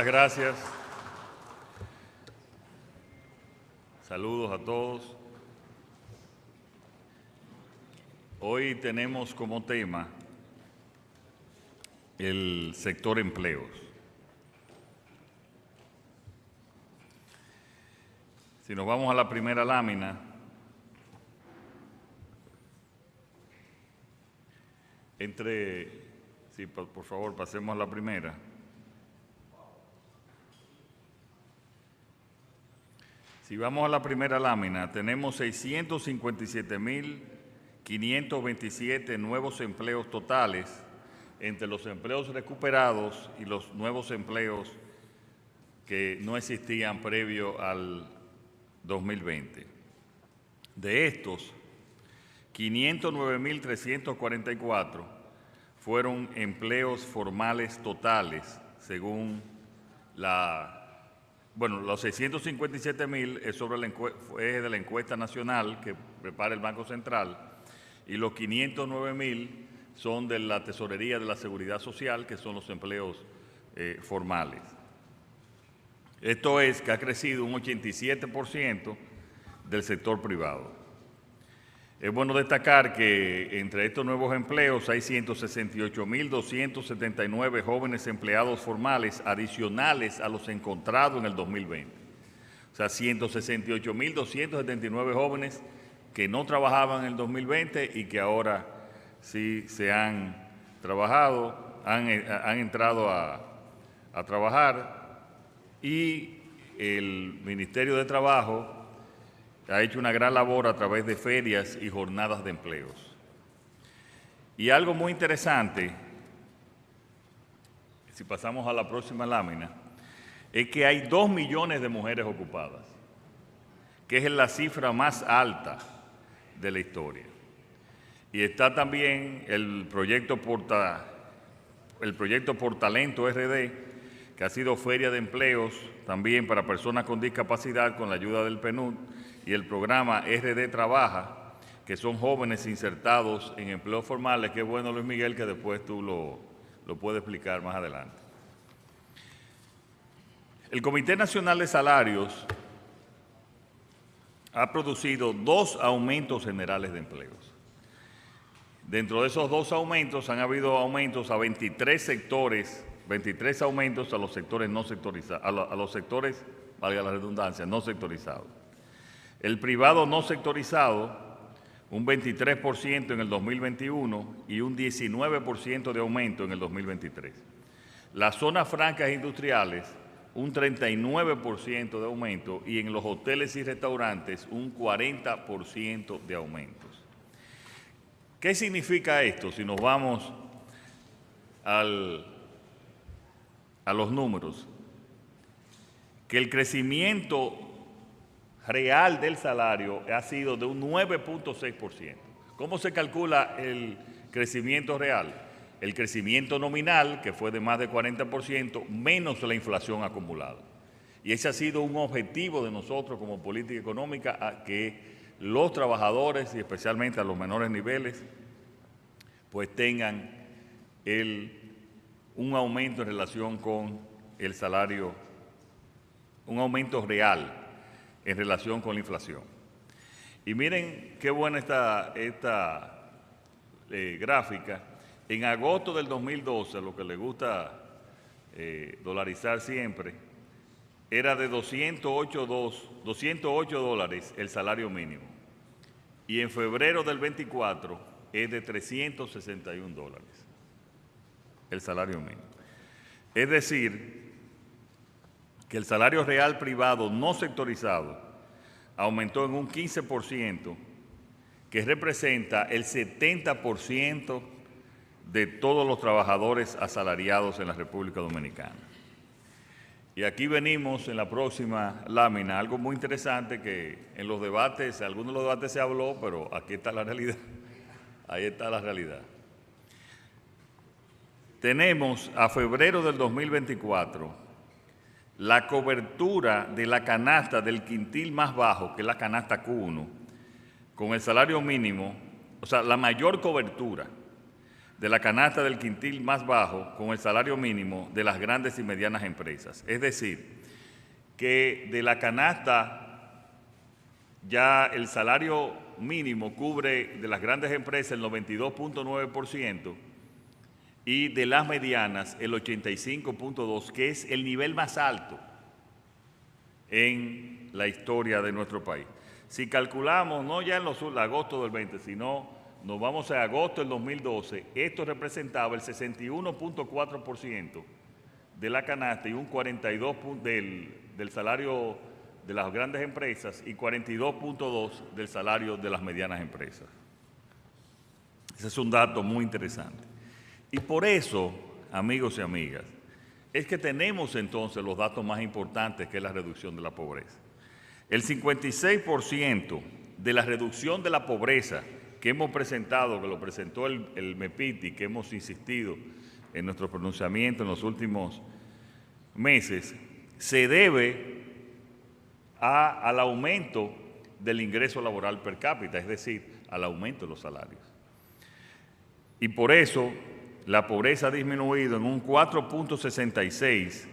Muchas gracias. Saludos a todos. Hoy tenemos como tema el sector empleos. Si nos vamos a la primera lámina, sí, por favor, pasemos a la primera. Si vamos a la primera lámina, tenemos 657.527 nuevos empleos totales entre los empleos recuperados y los nuevos empleos que no existían previo al 2020. De estos, 509.344 fueron empleos formales totales, según los 657.000 es de la encuesta nacional que prepara el Banco Central, y los 509.000 son de la Tesorería de la Seguridad Social, que son los empleos formales. Esto es que ha crecido un 87% del sector privado. Es bueno destacar que entre estos nuevos empleos hay 168.279 jóvenes empleados formales adicionales a los encontrados en el 2020. O sea, 168.279 jóvenes que no trabajaban en el 2020 y que ahora sí se han trabajado, han entrado a trabajar, y el Ministerio de Trabajo ha hecho una gran labor a través de ferias y jornadas de empleos. Y algo muy interesante, si pasamos a la próxima lámina, es que hay 2 millones de mujeres ocupadas, que es la cifra más alta de la historia. Y está también el proyecto Por Talento RD, que ha sido feria de empleos también para personas con discapacidad con la ayuda del PNUD, y el programa RD Trabaja, que son jóvenes insertados en empleos formales. Qué bueno, Luis Miguel, que después tú lo puedes explicar más adelante. El Comité Nacional de Salarios ha producido 2 aumentos generales de empleos. Dentro de esos 2 aumentos han habido aumentos a 23 sectores, 23 aumentos a los sectores no sectorizados, a los sectores, valga la redundancia, no sectorizados. El privado no sectorizado, un 23% en el 2021 y un 19% de aumento en el 2023. Las zonas francas industriales, un 39% de aumento, y en los hoteles y restaurantes un 40% de aumentos. ¿Qué significa esto? Si nos vamos a los números, que el crecimiento real del salario ha sido de un 9.6%. ¿Cómo se calcula el crecimiento real? El crecimiento nominal, que fue de más de 40%, menos la inflación acumulada. Y ese ha sido un objetivo de nosotros como política económica, a que los trabajadores, y especialmente a los menores niveles, pues tengan un aumento en relación con el salario, un aumento real en relación con la inflación. Y miren qué buena esta gráfica. En agosto del 2012, lo que le gusta dolarizar siempre, era de $208 el salario mínimo. Y en febrero del 24 es de $361 el salario mínimo. Es decir, que el salario real privado no sectorizado aumentó en un 15%, que representa el 70% de todos los trabajadores asalariados en la República Dominicana. Y aquí venimos en la próxima lámina, algo muy interesante que en los debates, algunos de los debates se habló, pero aquí está la realidad. Ahí está la realidad. Tenemos a febrero del 2024 la cobertura de la canasta del quintil más bajo, que es la canasta Q1, con el salario mínimo, o sea, la mayor cobertura de la canasta del quintil más bajo con el salario mínimo de las grandes y medianas empresas. Es decir, que de la canasta ya el salario mínimo cubre de las grandes empresas el 92.9% y de las medianas el 85.2%, que es el nivel más alto en la historia de nuestro país. Si calculamos, no ya en agosto del 20, sino nos vamos a agosto del 2012, esto representaba el 61.4% de la canasta y un 42% del salario de las grandes empresas y 42.2% del salario de las medianas empresas. Ese es un dato muy interesante. Y por eso, amigos y amigas, es que tenemos entonces los datos más importantes, que es la reducción de la pobreza. El 56% de la reducción de la pobreza que hemos presentado, que lo presentó el MEPIT y que hemos insistido en nuestro pronunciamiento en los últimos meses, se debe al aumento del ingreso laboral per cápita, es decir, al aumento de los salarios. Y por eso la pobreza ha disminuido en un 4.66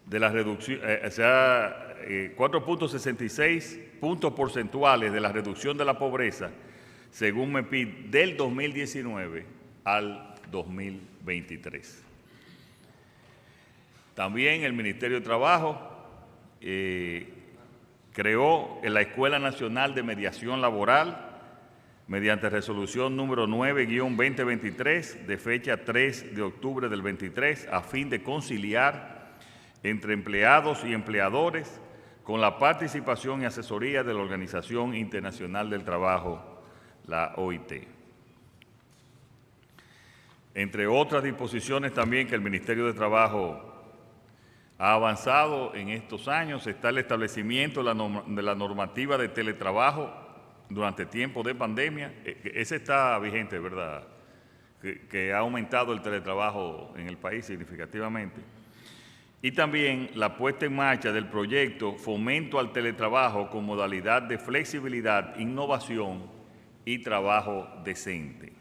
de la reducción, 4.66 puntos porcentuales de la reducción de la pobreza, según MEPIT, del 2019 al 2023. También el Ministerio de Trabajo creó la Escuela Nacional de Mediación Laboral mediante resolución número 9-2023 de fecha 3 de octubre del 23 a fin de conciliar entre empleados y empleadores con la participación y asesoría de la Organización Internacional del Trabajo, la OIT. Entre otras disposiciones también que el Ministerio de Trabajo ha avanzado en estos años está el establecimiento de la normativa de teletrabajo durante tiempos de pandemia. Ese está vigente, ¿verdad? Que ha aumentado el teletrabajo en el país significativamente. Y también la puesta en marcha del proyecto Fomento al Teletrabajo con modalidad de flexibilidad, innovación y trabajo decente.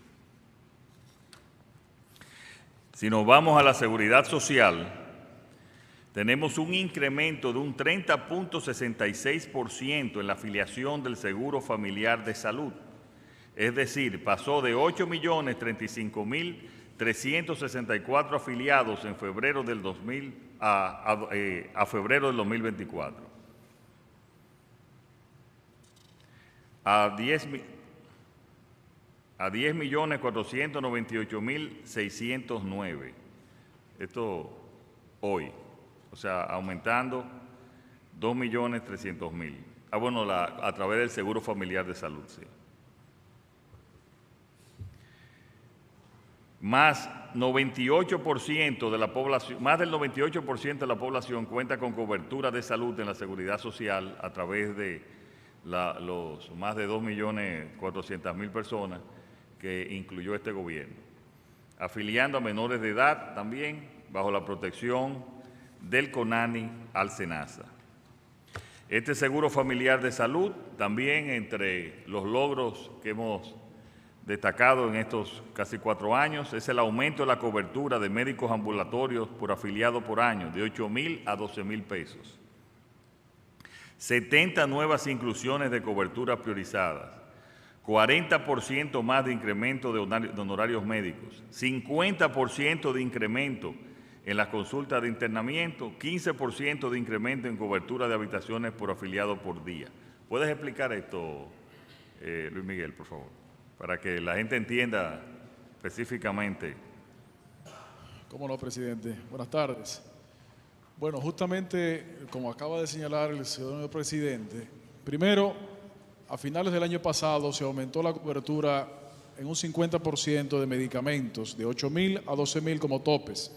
Si nos vamos a la seguridad social, tenemos un incremento de un 30.66% en la afiliación del Seguro Familiar de Salud. Es decir, pasó de 8.035.364 afiliados en febrero del 2000 a febrero del 2024. A 10.498.609. Esto hoy. O sea, aumentando 2.300.000. Bueno, a través del Seguro Familiar de Salud, sí. Más 98% de la población, más del 98% de la población cuenta con cobertura de salud en la Seguridad Social a través de los más de 2.400.000 personas que incluyó este gobierno. Afiliando a menores de edad también bajo la protección del CONANI al SENASA. Este Seguro Familiar de Salud, también entre los logros que hemos destacado en estos casi 4 años, es el aumento de la cobertura de médicos ambulatorios por afiliado por año, de 8.000 a 12.000 pesos. 70 nuevas inclusiones de cobertura priorizadas, 40% más de incremento de honorarios médicos, 50% de incremento en las consultas de internamiento, 15% de incremento en cobertura de habitaciones por afiliado por día. ¿Puedes explicar esto, Luis Miguel, por favor? Para que la gente entienda específicamente. Cómo no, presidente. Buenas tardes. Bueno, justamente como acaba de señalar el señor presidente, primero, a finales del año pasado se aumentó la cobertura en un 50% de medicamentos, de 8.000 a 12.000 como topes.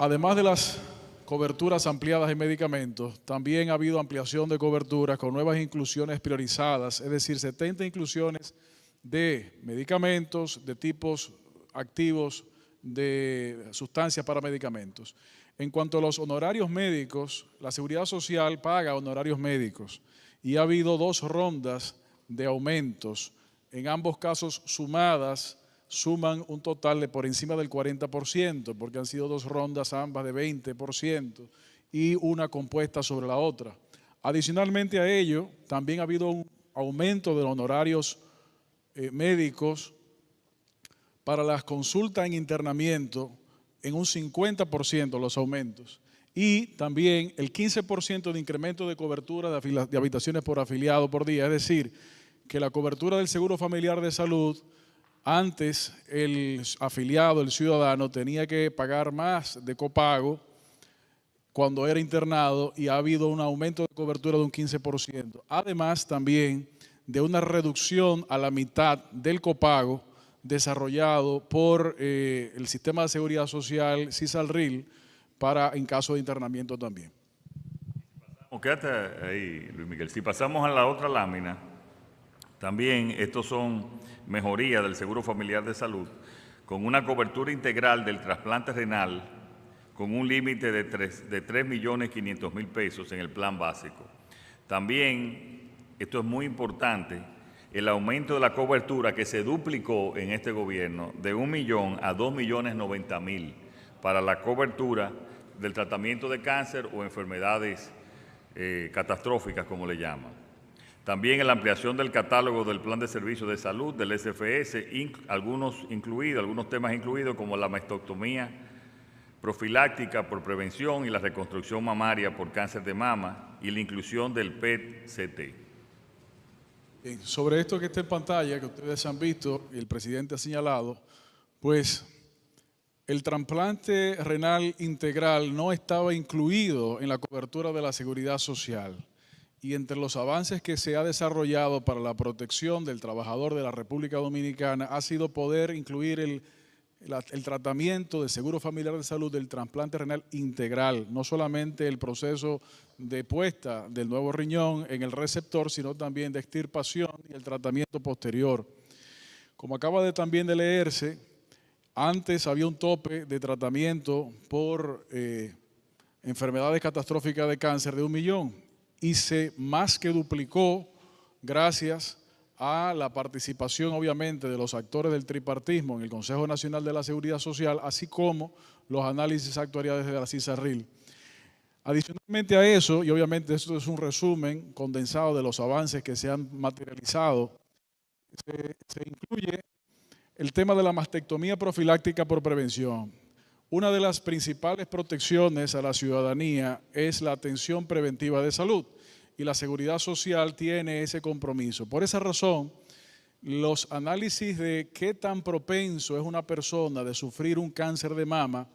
Además de las coberturas ampliadas en medicamentos, también ha habido ampliación de coberturas con nuevas inclusiones priorizadas, es decir, 70 inclusiones de medicamentos, de tipos activos, de sustancias para medicamentos. En cuanto a los honorarios médicos, la Seguridad Social paga honorarios médicos y ha habido 2 rondas de aumentos en ambos casos sumadas, suman un total de por encima del 40%, porque han sido 2 rondas ambas de 20% y una compuesta sobre la otra. Adicionalmente a ello, también ha habido un aumento de los honorarios médicos para las consultas en internamiento en un 50% los aumentos. Y también el 15% de incremento de cobertura de habitaciones por afiliado por día. Es decir, que la cobertura del Seguro Familiar de Salud, antes el afiliado, el ciudadano, tenía que pagar más de copago cuando era internado y ha habido un aumento de cobertura de un 15%. Además también de una reducción a la mitad del copago desarrollado por el Sistema de Seguridad Social, CISALRIL, en caso de internamiento también. Quédate ahí, Luis Miguel. Si pasamos a la otra lámina, también estos son mejorías del Seguro Familiar de Salud, con una cobertura integral del trasplante renal con un límite de 3.500.000 pesos en el plan básico. También, esto es muy importante, el aumento de la cobertura que se duplicó en este gobierno de 1 millón a 2.090.000 para la cobertura del tratamiento de cáncer o enfermedades catastróficas, como le llaman. También la ampliación del catálogo del Plan de Servicios de Salud, del SFS, algunos temas incluidos como la mastectomía profiláctica por prevención y la reconstrucción mamaria por cáncer de mama y la inclusión del PET-CT. Sobre esto que está en pantalla, que ustedes han visto y el presidente ha señalado, pues el trasplante renal integral no estaba incluido en la cobertura de la seguridad social. Y entre los avances que se ha desarrollado para la protección del trabajador de la República Dominicana ha sido poder incluir el tratamiento de Seguro Familiar de Salud del trasplante renal integral, no solamente el proceso de puesta del nuevo riñón en el receptor, sino también de extirpación y el tratamiento posterior. Como acaba también de leerse, antes había un tope de tratamiento por enfermedades catastróficas de cáncer de 1 millón y se más que duplicó gracias a la participación, obviamente, de los actores del tripartismo en el Consejo Nacional de la Seguridad Social, así como los análisis actuariales de la CISALRIL. Adicionalmente a eso, y obviamente esto es un resumen condensado de los avances que se han materializado, se incluye el tema de la mastectomía profiláctica por prevención. Una de las principales protecciones a la ciudadanía es la atención preventiva de salud y la Seguridad Social tiene ese compromiso. Por esa razón, los análisis de qué tan propenso es una persona de sufrir un cáncer de mama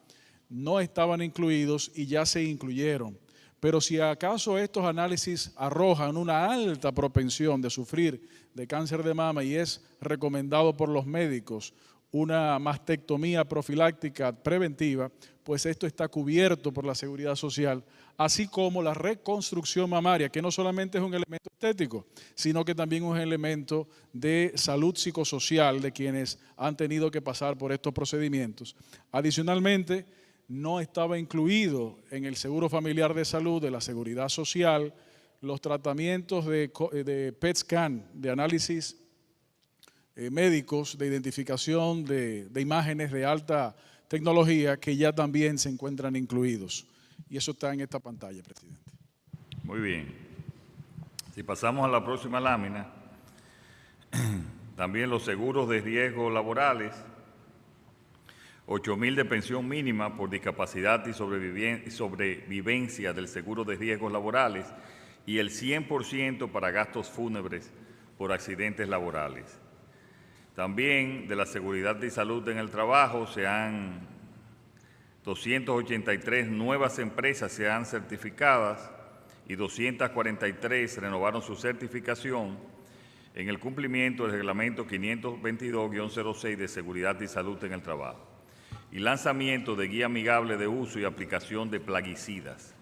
no estaban incluidos y ya se incluyeron. Pero si acaso estos análisis arrojan una alta propensión de sufrir de cáncer de mama y es recomendado por los médicos una mastectomía profiláctica preventiva, pues esto está cubierto por la Seguridad Social, así como la reconstrucción mamaria, que no solamente es un elemento estético, sino que también es un elemento de salud psicosocial de quienes han tenido que pasar por estos procedimientos. Adicionalmente, no estaba incluido en el Seguro Familiar de Salud de la Seguridad Social los tratamientos de PET-scan, de análisis médicos, de identificación de imágenes de alta tecnología que ya también se encuentran incluidos. Y eso está en esta pantalla, presidente. Muy bien. Si pasamos a la próxima lámina, también los seguros de riesgo laborales, 8.000 de pensión mínima por discapacidad y sobrevivencia del seguro de riesgos laborales y el 100% para gastos fúnebres por accidentes laborales. También de la seguridad y salud en el trabajo 283 nuevas empresas se han certificadas y 243 renovaron su certificación en el cumplimiento del reglamento 522-06 de seguridad y salud en el trabajo y lanzamiento de guía amigable de uso y aplicación de plaguicidas.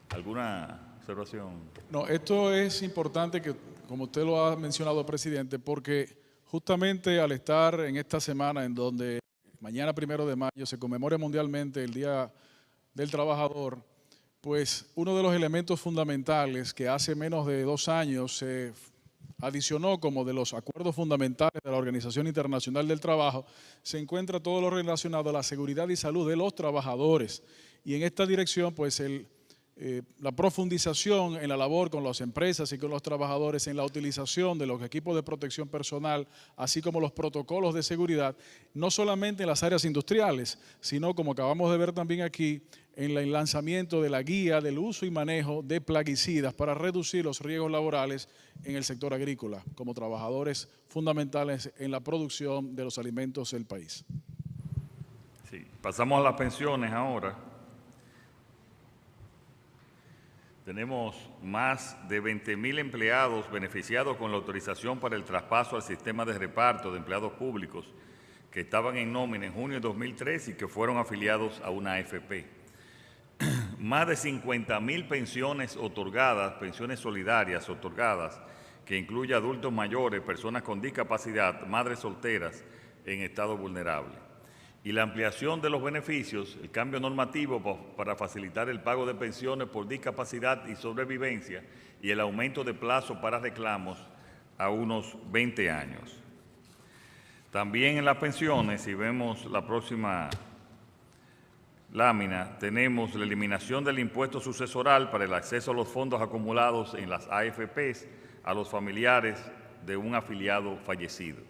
¿Alguna observación? No, esto es importante, que, como usted lo ha mencionado, presidente, porque justamente al estar en esta semana en donde mañana 1 de mayo se conmemora mundialmente el Día del Trabajador, pues uno de los elementos fundamentales que hace menos de 2 años se adicionó como de los acuerdos fundamentales de la Organización Internacional del Trabajo, se encuentra todo lo relacionado a la seguridad y salud de los trabajadores. Y en esta dirección, pues la profundización en la labor con las empresas y con los trabajadores en la utilización de los equipos de protección personal, así como los protocolos de seguridad, no solamente en las áreas industriales, sino como acabamos de ver también aquí, en el lanzamiento de la guía del uso y manejo de plaguicidas para reducir los riesgos laborales en el sector agrícola, como trabajadores fundamentales en la producción de los alimentos del país. Sí. Pasamos a las pensiones ahora. Tenemos más de 20.000 empleados beneficiados con la autorización para el traspaso al sistema de reparto de empleados públicos que estaban en nómina en junio de 2003 y que fueron afiliados a una AFP. Más de 50.000 pensiones otorgadas, pensiones solidarias otorgadas, que incluye adultos mayores, personas con discapacidad, madres solteras en estado vulnerable. Y la ampliación de los beneficios, el cambio normativo para facilitar el pago de pensiones por discapacidad y sobrevivencia y el aumento de plazo para reclamos a unos 20 años. También en las pensiones, si vemos la próxima lámina, tenemos la eliminación del impuesto sucesoral para el acceso a los fondos acumulados en las AFPs a los familiares de un afiliado fallecido.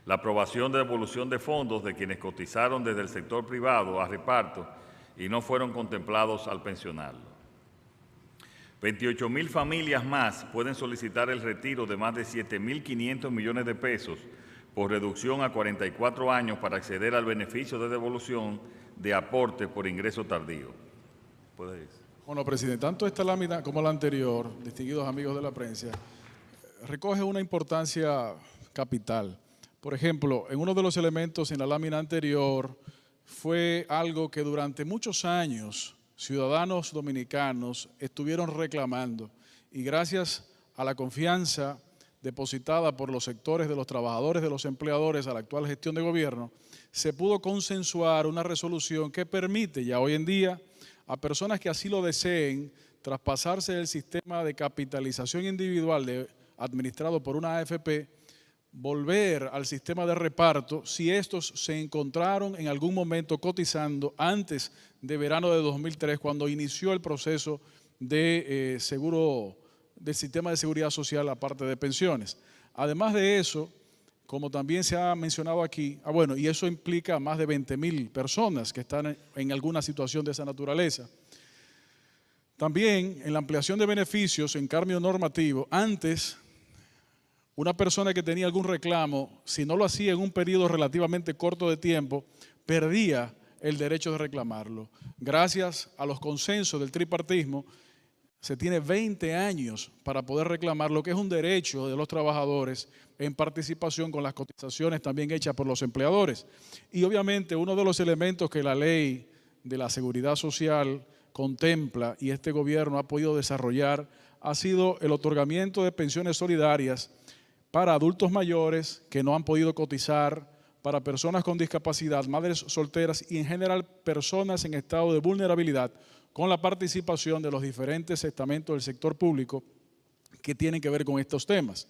La aprobación de devolución de fondos de quienes cotizaron desde el sector privado a reparto y no fueron contemplados al pensionarlo. 28.000 familias más pueden solicitar el retiro de más de 7.500 millones de pesos por reducción a 44 años para acceder al beneficio de devolución de aportes por ingreso tardío. ¿Puede ir? Bueno, presidente, tanto esta lámina como la anterior, distinguidos amigos de la prensa, recoge una importancia capital. Por ejemplo, en uno de los elementos en la lámina anterior fue algo que durante muchos años ciudadanos dominicanos estuvieron reclamando y gracias a la confianza depositada por los sectores de los trabajadores, de los empleadores a la actual gestión de gobierno, se pudo consensuar una resolución que permite ya hoy en día a personas que así lo deseen traspasarse del sistema de capitalización individual administrado por una AFP, volver al sistema de reparto si estos se encontraron en algún momento cotizando antes de verano de 2003, cuando inició el proceso de seguro del sistema de seguridad social, aparte de pensiones. Además de eso, como también se ha mencionado aquí, bueno, y eso implica más de 20.000 personas que están en alguna situación de esa naturaleza. También en la ampliación de beneficios en cambio normativo, antes una persona que tenía algún reclamo, si no lo hacía en un periodo relativamente corto de tiempo, perdía el derecho de reclamarlo. Gracias a los consensos del tripartismo, se tiene 20 años para poder reclamar lo que es un derecho de los trabajadores en participación con las cotizaciones también hechas por los empleadores. Y obviamente uno de los elementos que la ley de la seguridad social contempla y este gobierno ha podido desarrollar ha sido el otorgamiento de pensiones solidarias para adultos mayores que no han podido cotizar, para personas con discapacidad, madres solteras y en general personas en estado de vulnerabilidad, con la participación de los diferentes estamentos del sector público que tienen que ver con estos temas.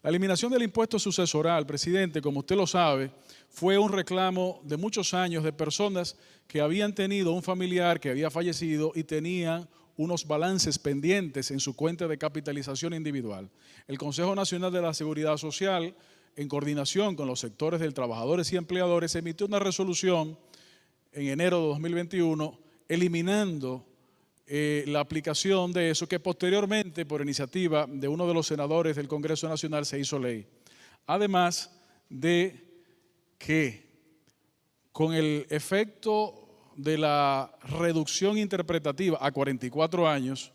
La eliminación del impuesto sucesoral, presidente, como usted lo sabe, fue un reclamo de muchos años de personas que habían tenido un familiar que había fallecido y tenían unos balances pendientes en su cuenta de capitalización individual. El Consejo Nacional de la Seguridad Social, en coordinación con los sectores de trabajadores y empleadores, emitió una resolución en enero de 2021 eliminando la aplicación de eso, que posteriormente, por iniciativa de uno de los senadores del Congreso Nacional, se hizo ley. Además de que con el efecto de la reducción interpretativa a 44 años,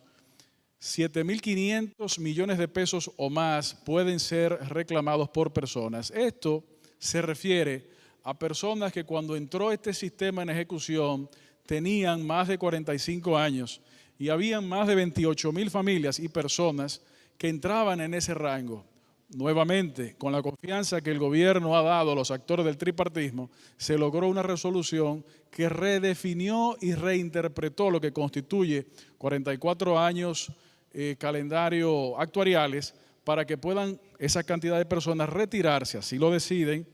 7.500 millones de pesos o más pueden ser reclamados por personas. Esto se refiere a personas que cuando entró este sistema en ejecución tenían más de 45 años y habían más de 28.000 familias y personas que entraban en ese rango. Nuevamente, con la confianza que el gobierno ha dado a los actores del tripartismo, se logró una resolución que redefinió y reinterpretó lo que constituye 44 años calendario actuariales para que puedan esa cantidad de personas retirarse, así lo deciden,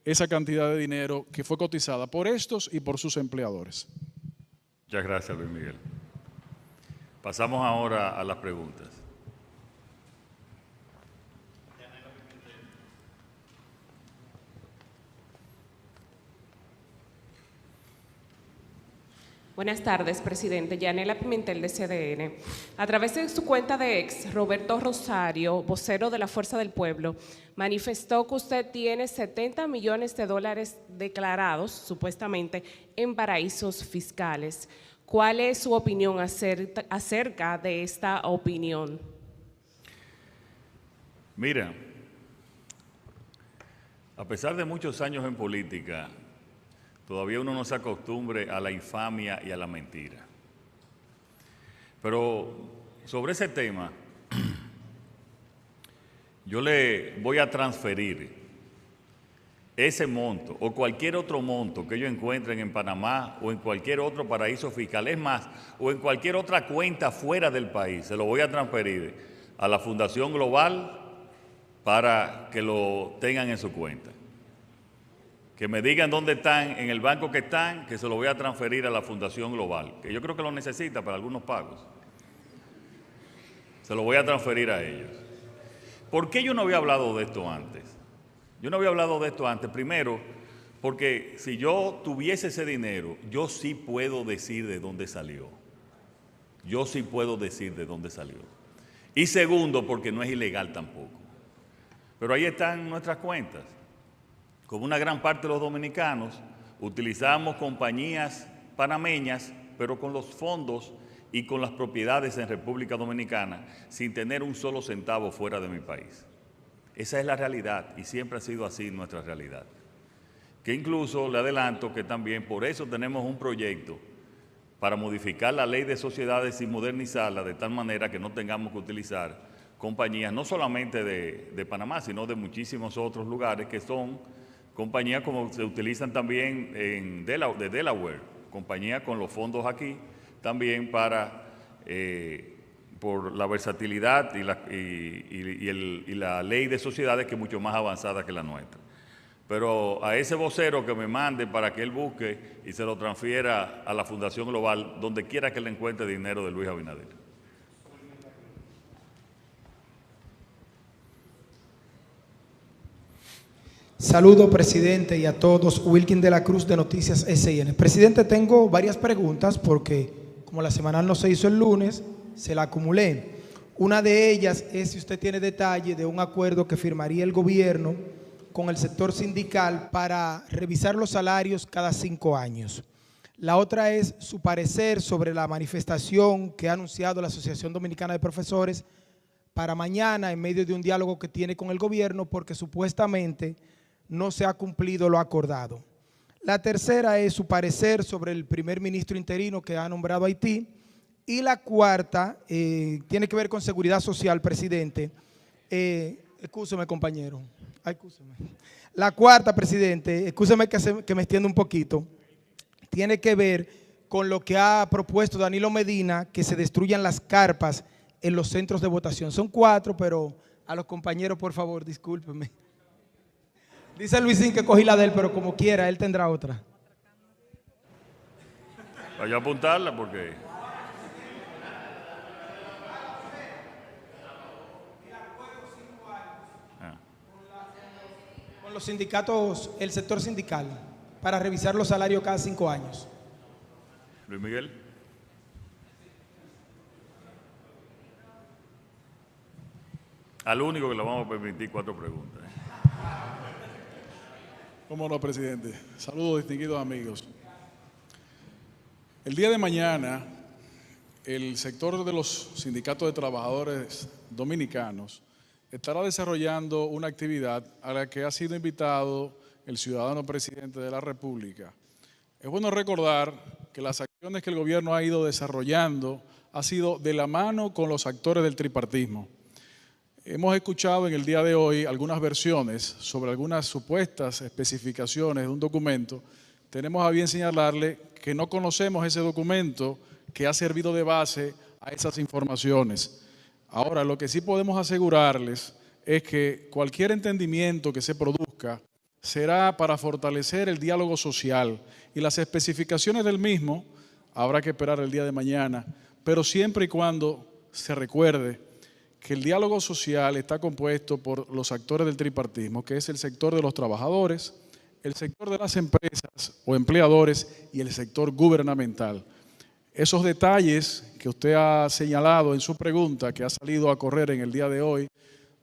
esa cantidad de dinero que fue cotizada por estos y por sus empleadores. Muchas gracias, Luis Miguel. Pasamos ahora a las preguntas. Buenas tardes, presidente. Yanela Pimentel, de CDN. A través de su cuenta de ex, Roberto Rosario, vocero de la Fuerza del Pueblo, manifestó que usted tiene 70 millones de dólares declarados, supuestamente, en paraísos fiscales. ¿Cuál es su opinión acerca de esta opinión? Mira, a pesar de muchos años en política, todavía uno no se acostumbre a la infamia y a la mentira. Pero sobre ese tema, yo le voy a transferir ese monto o cualquier otro monto que ellos encuentren en Panamá o en cualquier otro paraíso fiscal, es más, o en cualquier otra cuenta fuera del país, se lo voy a transferir a la Fundación Global para que lo tengan en su cuenta. Que me digan dónde están, en el banco que están, que se lo voy a transferir a la Fundación Global, que yo creo que lo necesita para algunos pagos. Se lo voy a transferir a ellos. ¿Por qué yo no había hablado de esto antes? Yo no había hablado de esto antes, primero, porque si yo tuviese ese dinero, yo sí puedo decir de dónde salió. Yo sí puedo decir de dónde salió. Y segundo, porque no es ilegal tampoco. Pero ahí están nuestras cuentas. Como una gran parte de los dominicanos, utilizamos compañías panameñas, pero con los fondos y con las propiedades en República Dominicana, sin tener un solo centavo fuera de mi país. Esa es la realidad y siempre ha sido así nuestra realidad. Que incluso le adelanto que también por eso tenemos un proyecto para modificar la ley de sociedades y modernizarla de tal manera que no tengamos que utilizar compañías no solamente de Panamá, sino de muchísimos otros lugares que son compañías como se utilizan también de Delaware, compañías con los fondos aquí también para por la versatilidad y la ley de sociedades que es mucho más avanzada que la nuestra. Pero a ese vocero que me mande para que él busque y se lo transfiera a la Fundación Global, donde quiera que le encuentre dinero de Luis Abinader. Saludo, presidente, y a todos. Wilkin de la Cruz, de Noticias SIN. Presidente, tengo varias preguntas porque como la semanal no se hizo el lunes, se la acumulé. Una de ellas es si usted tiene detalle de un acuerdo que firmaría el gobierno con el sector sindical para revisar los salarios cada 5 años. La otra es su parecer sobre la manifestación que ha anunciado la Asociación Dominicana de Profesores para mañana en medio de un diálogo que tiene con el gobierno porque supuestamente no se ha cumplido lo acordado. La tercera es su parecer sobre el primer ministro interino que ha nombrado Haití. Y la cuarta tiene que ver con seguridad social, presidente. Excúseme, compañero. Ay, excúseme. La cuarta, presidente, excúseme que me extienda un poquito, tiene que ver con lo que ha propuesto Danilo Medina, que se destruyan las carpas en los centros de votación. Son 4, pero a los compañeros, por favor, discúlpenme. Dice Luisín que cogí la de él, pero como quiera, él tendrá otra. Vaya a apuntarla porque... Con los sindicatos, el sector sindical, para revisar los salarios cada 5 años. Luis Miguel. Al único que le vamos a permitir 4 preguntas. ¿Cómo no, presidente? Saludos, distinguidos amigos. El día de mañana, el sector de los sindicatos de trabajadores dominicanos estará desarrollando una actividad a la que ha sido invitado el ciudadano presidente de la República. Es bueno recordar que las acciones que el gobierno ha ido desarrollando ha sido de la mano con los actores del tripartismo. Hemos escuchado en el día de hoy algunas versiones sobre algunas supuestas especificaciones de un documento. Tenemos a bien señalarle que no conocemos ese documento que ha servido de base a esas informaciones. Ahora, lo que sí podemos asegurarles es que cualquier entendimiento que se produzca será para fortalecer el diálogo social y las especificaciones del mismo habrá que esperar el día de mañana, pero siempre y cuando se recuerde que el diálogo social está compuesto por los actores del tripartismo, que es el sector de los trabajadores, el sector de las empresas o empleadores y el sector gubernamental. Esos detalles que usted ha señalado en su pregunta, que ha salido a correr en el día de hoy,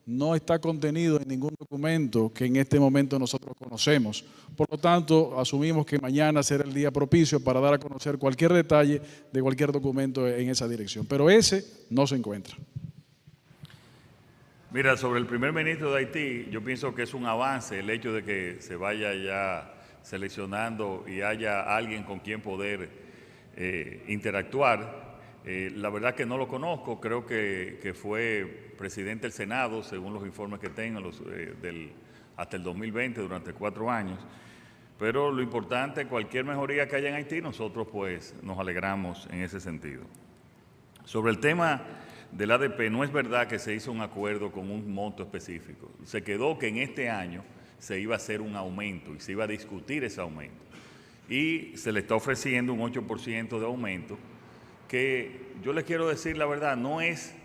no está contenido en ningún documento que en este momento nosotros conocemos. Por lo tanto, asumimos que mañana será el día propicio para dar a conocer cualquier detalle de cualquier documento en esa dirección. Pero ese no se encuentra. Mira, sobre el primer ministro de Haití, yo pienso que es un avance el hecho de que se vaya ya seleccionando y haya alguien con quien poder interactuar. La verdad que no lo conozco, creo que fue presidente del Senado, según los informes que tengo, hasta el 2020, durante 4 años. Pero lo importante, cualquier mejoría que haya en Haití, nosotros pues nos alegramos en ese sentido. Sobre el tema del ADP, no es verdad que se hizo un acuerdo con un monto específico. Se quedó que en este año se iba a hacer un aumento y se iba a discutir ese aumento. Y se le está ofreciendo un 8% de aumento, que yo les quiero decir la verdad, no es,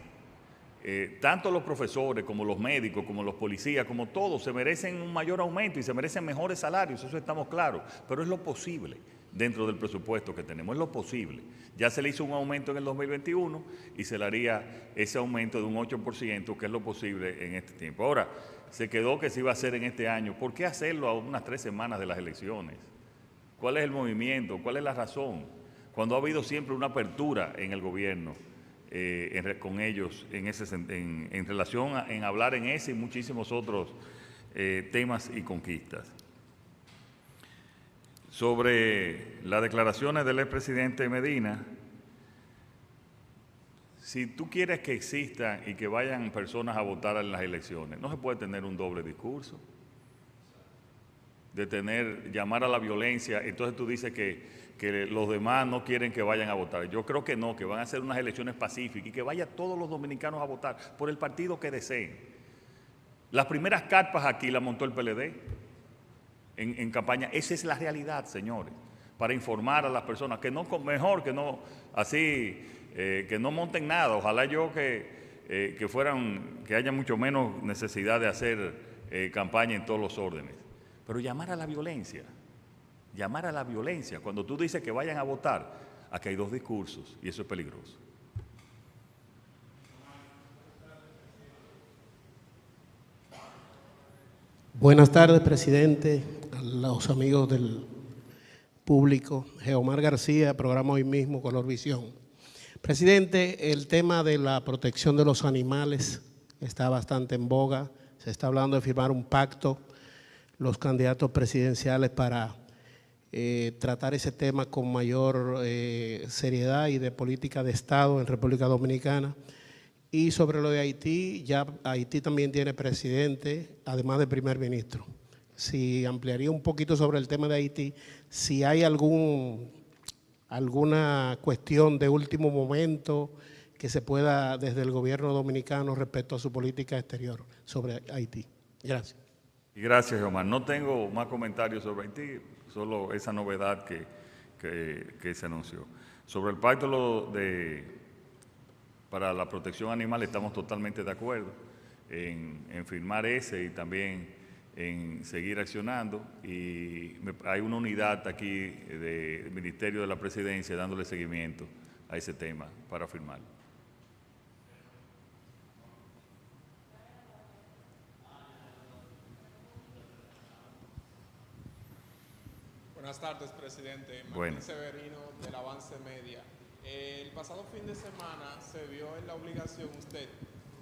tanto los profesores como los médicos, como los policías, como todos, se merecen un mayor aumento y se merecen mejores salarios, eso estamos claros, pero es lo posible dentro del presupuesto que tenemos, es lo posible. Ya se le hizo un aumento en el 2021 y se le haría ese aumento de un 8%, que es lo posible en este tiempo. Ahora, se quedó que se iba a hacer en este año, ¿por qué hacerlo a unas 3 semanas de las elecciones? ¿Cuál es el movimiento? ¿Cuál es la razón? Cuando ha habido siempre una apertura en el gobierno con ellos en relación en hablar en ese y muchísimos otros temas y conquistas. Sobre las declaraciones del expresidente Medina, si tú quieres que existan y que vayan personas a votar en las elecciones, no se puede tener un doble discurso de llamar a la violencia. Entonces tú dices que los demás no quieren que vayan a votar. Yo creo que no, que van a hacer unas elecciones pacíficas y que vayan todos los dominicanos a votar por el partido que deseen. Las primeras carpas aquí las montó el PLD en campaña. Esa es la realidad, señores, para informar a las personas, que no, mejor que no, así, que no monten nada. Ojalá yo que haya mucho menos necesidad de hacer campaña en todos los órdenes. Pero llamar a la violencia, cuando tú dices que vayan a votar, aquí hay 2 discursos y eso es peligroso. Buenas tardes, presidente, a los amigos del público. Geomar García, programa Hoy Mismo, Color Visión. Presidente, el tema de la protección de los animales está bastante en boga. Se está hablando de firmar un pacto, los candidatos presidenciales, para tratar ese tema con mayor seriedad y de política de Estado en República Dominicana. Y sobre lo de Haití, ya Haití también tiene presidente, además de primer ministro. Si ampliaría un poquito sobre el tema de Haití, si hay alguna cuestión de último momento que se pueda desde el gobierno dominicano respecto a su política exterior sobre Haití. Gracias. Gracias, Omar. No tengo más comentarios sobre Haití, solo esa novedad que se anunció. Sobre el pacto para la protección animal, estamos totalmente de acuerdo en firmar ese y también en seguir accionando. Y hay una unidad aquí del Ministerio de la Presidencia dándole seguimiento a ese tema para firmarlo. Buenas tardes, presidente. Bueno. Martín Severino, del Avance Media. El pasado fin de semana se vio en la obligación usted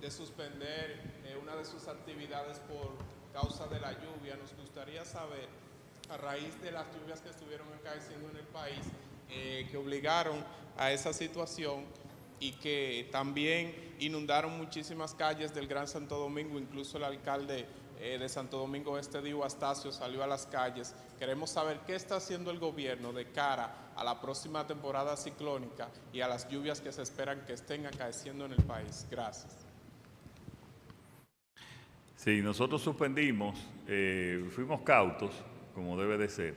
de suspender una de sus actividades por causa de la lluvia. Nos gustaría saber, a raíz de las lluvias que estuvieron acaeciendo en el país, que obligaron a esa situación y que también inundaron muchísimas calles del Gran Santo Domingo, incluso el alcalde de Santo Domingo Este, Dio Astacio, salió a las calles. Queremos saber qué está haciendo el gobierno de cara a la próxima temporada ciclónica y a las lluvias que se esperan que estén acaeciendo en el país. Gracias. Sí, nosotros suspendimos, fuimos cautos, como debe de ser.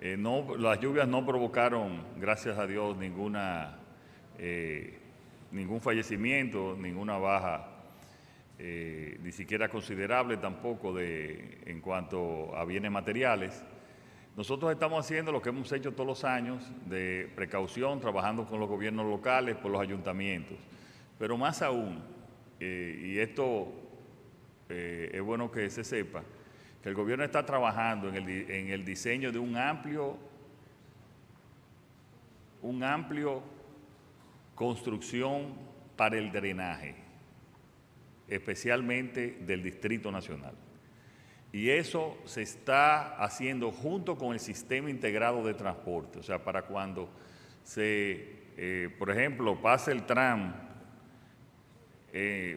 Las lluvias no provocaron, gracias a Dios, ningún fallecimiento, ninguna baja, ni siquiera considerable tampoco en cuanto a bienes materiales. Nosotros estamos haciendo lo que hemos hecho todos los años de precaución, trabajando con los gobiernos locales, con los ayuntamientos. Pero más aún, y esto es bueno que se sepa, que el gobierno está trabajando en el diseño de un amplio construcción para el drenaje, especialmente del Distrito Nacional. Y eso se está haciendo junto con el sistema integrado de transporte. O sea, para cuando por ejemplo, pase el tram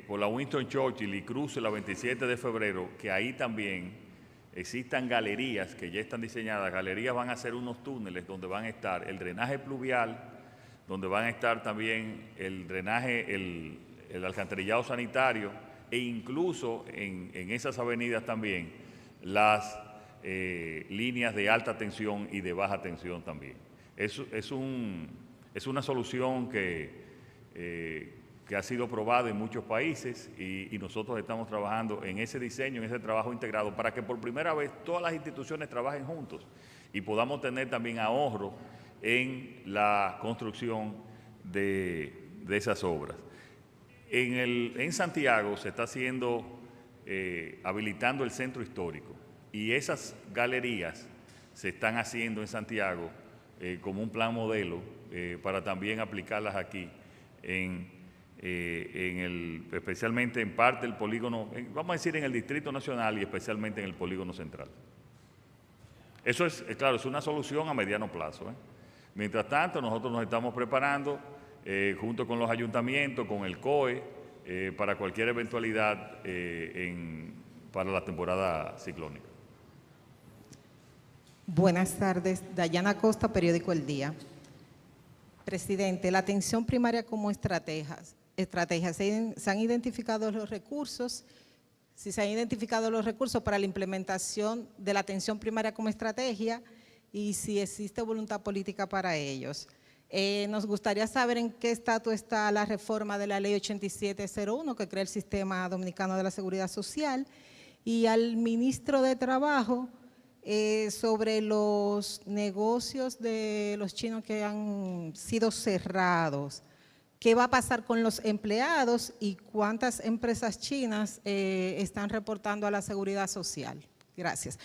por la Winston Churchill y cruce la 27 de febrero, que ahí también existan galerías que ya están diseñadas. Galerías van a ser unos túneles donde van a estar el drenaje pluvial, donde van a estar también el drenaje, el alcantarillado sanitario, e incluso en esas avenidas también las líneas de alta tensión y de baja tensión también. Es una solución que ha sido probada en muchos países y nosotros estamos trabajando en ese diseño, en ese trabajo integrado, para que por primera vez todas las instituciones trabajen juntos y podamos tener también ahorro en la construcción de esas obras. En Santiago se está habilitando el centro histórico y esas galerías se están haciendo en Santiago como un plan modelo para también aplicarlas aquí, especialmente en parte del polígono, vamos a decir en el Distrito Nacional y especialmente en el polígono central. Eso es, claro, es una solución a mediano plazo. Mientras tanto, nosotros nos estamos preparando junto con los ayuntamientos, con el COE, para cualquier eventualidad para la temporada ciclónica. Buenas tardes, Dayana Costa, periódico El Día. Presidente, la atención primaria como estrategia, ¿se han identificado los recursos? Si se han identificado los recursos para la implementación de la atención primaria como estrategia y si existe voluntad política para ellos. Nos gustaría saber en qué estatus está la reforma de la Ley 8701 que crea el Sistema Dominicano de la Seguridad Social, y al ministro de Trabajo sobre los negocios de los chinos que han sido cerrados. ¿Qué va a pasar con los empleados y cuántas empresas chinas están reportando a la Seguridad Social? Gracias.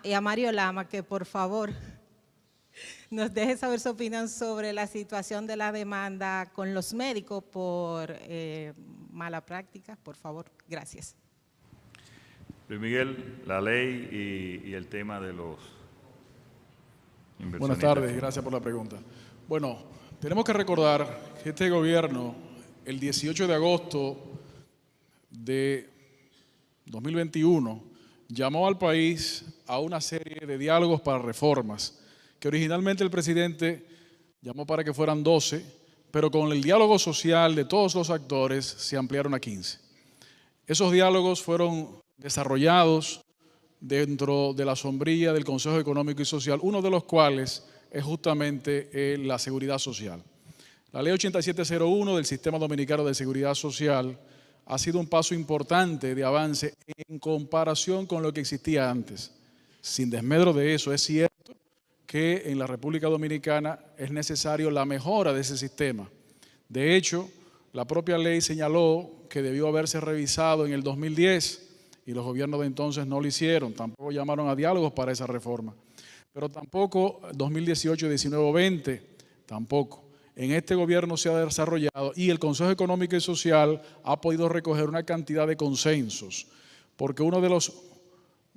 Y a Mario Lama, que por favor nos deje saber su opinión sobre la situación de la demanda con los médicos por mala práctica, por favor. Gracias. Luis Miguel, la ley y el tema de los inversionistas. Buenas tardes, gracias por la pregunta. Bueno, tenemos que recordar que este gobierno, el 18 de agosto de 2021, llamó al país a una serie de diálogos para reformas, que originalmente el presidente llamó para que fueran 12, pero con el diálogo social de todos los actores se ampliaron a 15. Esos diálogos fueron desarrollados dentro de la sombrilla del Consejo Económico y Social, uno de los cuales es justamente la seguridad social. La Ley 8701 del Sistema Dominicano de Seguridad Social ha sido un paso importante de avance en comparación con lo que existía antes. Sin desmedro de eso, es cierto que en la República Dominicana es necesario la mejora de ese sistema. De hecho, la propia ley señaló que debió haberse revisado en el 2010 y los gobiernos de entonces no lo hicieron, tampoco llamaron a diálogos para esa reforma. Pero tampoco 2018, 19 o 20, tampoco. En este gobierno se ha desarrollado y el Consejo Económico y Social ha podido recoger una cantidad de consensos, porque uno de los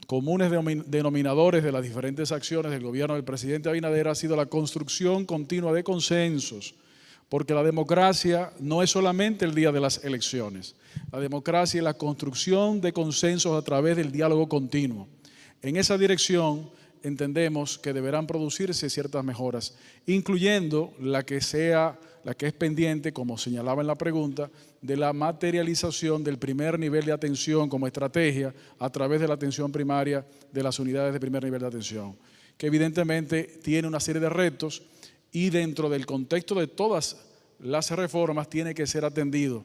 comunes denominadores de las diferentes acciones del gobierno del presidente Abinader ha sido la construcción continua de consensos, porque la democracia no es solamente el día de las elecciones. La democracia es la construcción de consensos a través del diálogo continuo. En esa dirección, entendemos que deberán producirse ciertas mejoras, incluyendo la que es pendiente, como señalaba en la pregunta, de la materialización del primer nivel de atención como estrategia a través de la atención primaria de las unidades de primer nivel de atención, que evidentemente tiene una serie de retos y dentro del contexto de todas las reformas tiene que ser atendido.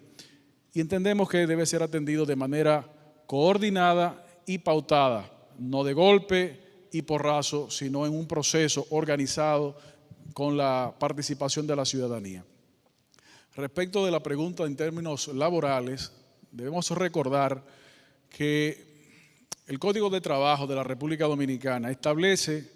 Y entendemos que debe ser atendido de manera coordinada y pautada, no de golpe y porrazo, sino en un proceso organizado con la participación de la ciudadanía. Respecto de la pregunta en términos laborales, debemos recordar que el Código de Trabajo de la República Dominicana establece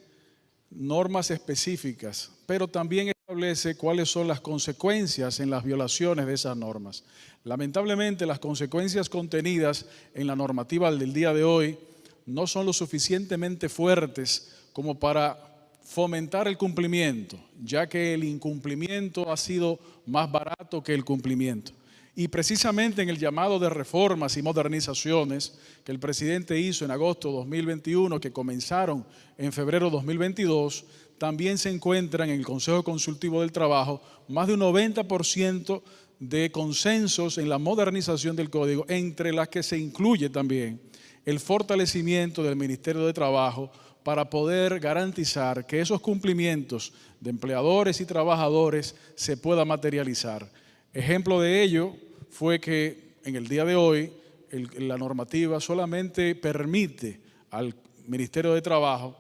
normas específicas, pero también establece cuáles son las consecuencias en las violaciones de esas normas. Lamentablemente, las consecuencias contenidas en la normativa del día de hoy no son lo suficientemente fuertes como para fomentar el cumplimiento, ya que el incumplimiento ha sido más barato que el cumplimiento. Y precisamente en el llamado de reformas y modernizaciones que el presidente hizo en agosto de 2021, que comenzaron en febrero de 2022, también se encuentran en el Consejo Consultivo del Trabajo más de un 90% de consensos en la modernización del Código, entre las que se incluye también el fortalecimiento del Ministerio de Trabajo para poder garantizar que esos cumplimientos de empleadores y trabajadores se puedan materializar. Ejemplo de ello fue que en el día de hoy la normativa solamente permite al Ministerio de Trabajo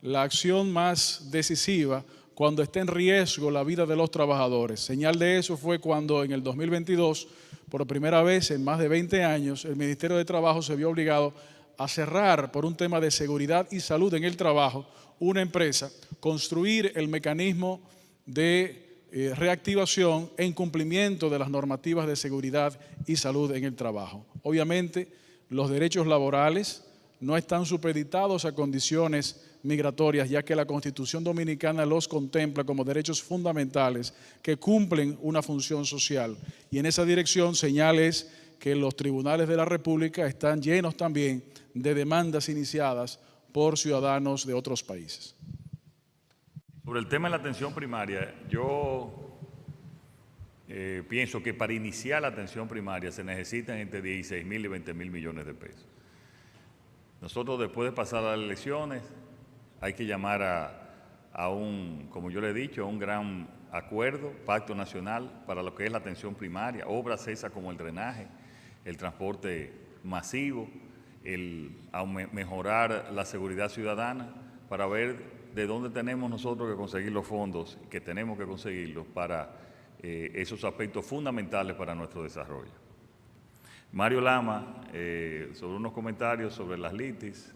la acción más decisiva cuando está en riesgo la vida de los trabajadores. Señal de eso fue cuando en el 2022, por primera vez en más de 20 años, el Ministerio de Trabajo se vio obligado a cerrar por un tema de seguridad y salud en el trabajo una empresa, construir el mecanismo de reactivación en cumplimiento de las normativas de seguridad y salud en el trabajo. Obviamente, los derechos laborales no están supeditados a condiciones migratorias, ya que la Constitución Dominicana los contempla como derechos fundamentales que cumplen una función social. Y en esa dirección, señales que los tribunales de la República están llenos también de demandas iniciadas por ciudadanos de otros países. Sobre el tema de la atención primaria, yo pienso que para iniciar la atención primaria se necesitan entre 16.000 y 20.000 millones de pesos. Nosotros, después de pasar las elecciones, hay que llamar a un, como yo le he dicho, a un gran acuerdo, pacto nacional para lo que es la atención primaria, obras esas como el drenaje, el transporte masivo, el mejorar la seguridad ciudadana, para ver de dónde tenemos nosotros que conseguir los fondos, que tenemos que conseguirlos para esos aspectos fundamentales para nuestro desarrollo. Mario Lama, sobre unos comentarios sobre las litis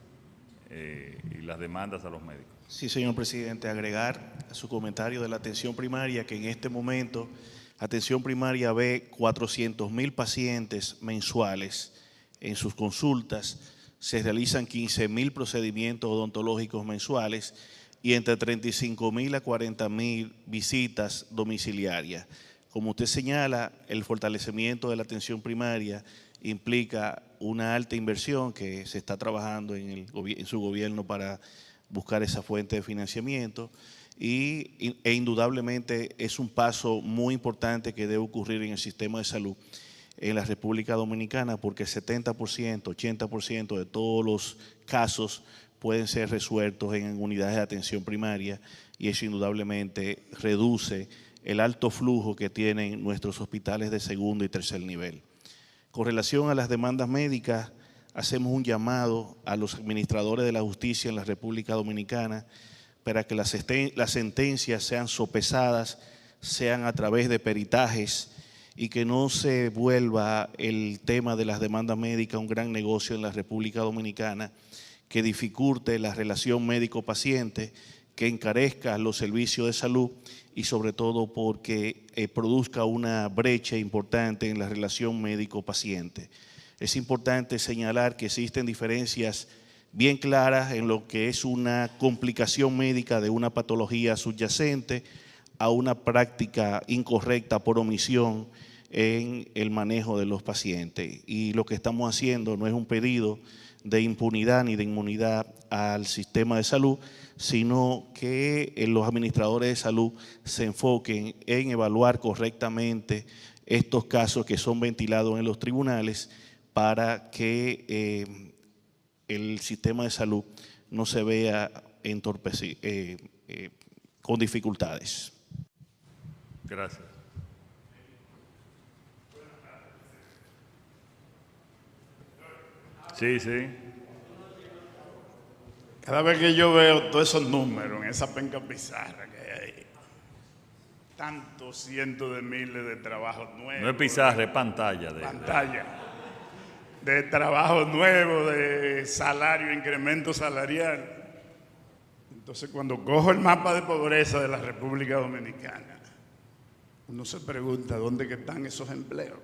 y las demandas a los médicos. Sí, señor presidente, agregar a su comentario de la atención primaria que en este momento atención primaria ve 400.000 pacientes mensuales en sus consultas, se realizan 15.000 procedimientos odontológicos mensuales y entre 35.000 a 40.000 visitas domiciliarias. Como usted señala, el fortalecimiento de la atención primaria implica una alta inversión que se está trabajando en su gobierno para buscar esa fuente de financiamiento e indudablemente es un paso muy importante que debe ocurrir en el sistema de salud en la República Dominicana, porque el 70%, 80% de todos los casos pueden ser resueltos en unidades de atención primaria y eso indudablemente reduce el alto flujo que tienen nuestros hospitales de segundo y tercer nivel. Con relación a las demandas médicas, hacemos un llamado a los administradores de la justicia en la República Dominicana para que las sentencias sean sopesadas, sean a través de peritajes y que no se vuelva el tema de las demandas médicas un gran negocio en la República Dominicana que dificulte la relación médico-paciente, que encarezca los servicios de salud y sobre todo porque produzca una brecha importante en la relación médico-paciente. Es importante señalar que existen diferencias bien claras en lo que es una complicación médica de una patología subyacente a una práctica incorrecta por omisión en el manejo de los pacientes. Y lo que estamos haciendo no es un pedido de impunidad ni de inmunidad al sistema de salud, sino que los administradores de salud se enfoquen en evaluar correctamente estos casos que son ventilados en los tribunales para que el sistema de salud no se vea entorpecido, con dificultades. Gracias. Sí, sí. Cada vez que yo veo todos esos números en esa penca pizarra que hay, tantos cientos de miles de trabajos nuevos. No es pizarra, es pantalla. De trabajos nuevos, de salario, incremento salarial. Entonces, cuando cojo el mapa de pobreza de la República Dominicana, uno se pregunta dónde que están esos empleos.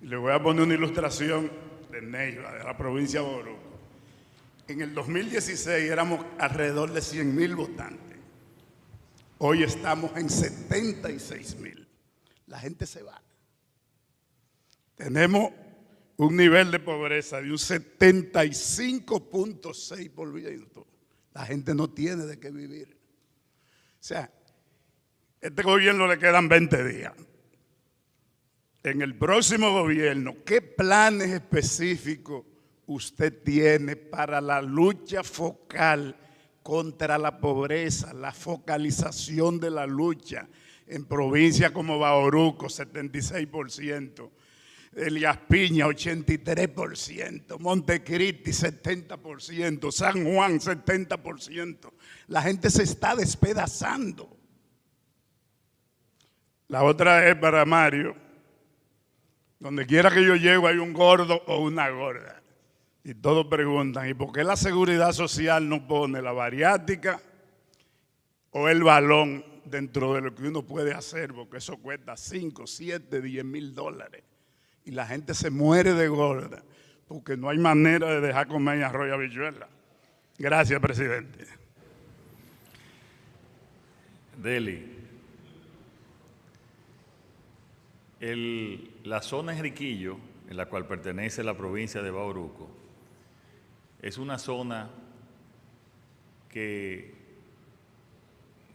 Y le voy a poner una ilustración de Neiva, de la provincia de Bauruco. En el 2016 éramos alrededor de 100,000 votantes. Hoy estamos en 76,000. La gente se va. Tenemos un nivel de pobreza de un 75.6%. La gente no tiene de qué vivir. O sea, a este gobierno le quedan 20 días. En el próximo gobierno, ¿qué planes específicos usted tiene para la lucha focal contra la pobreza, la focalización de la lucha en provincias como Bauruco, 76%, Elías Piña, 83%, Montecristi, 70%, San Juan, 70%. La gente se está despedazando. La otra es para Mario. Donde quiera que yo llego hay un gordo o una gorda. Y todos preguntan, ¿y por qué la seguridad social no pone la bariátrica o el balón dentro de lo que uno puede hacer? Porque eso cuesta 5, 7, 10 mil dólares. Y la gente se muere de gorda porque no hay manera de dejar comer arroz y habichuela. Gracias, presidente. Deli. La zona Enriquillo, en la cual pertenece la provincia de Bauruco, es una zona que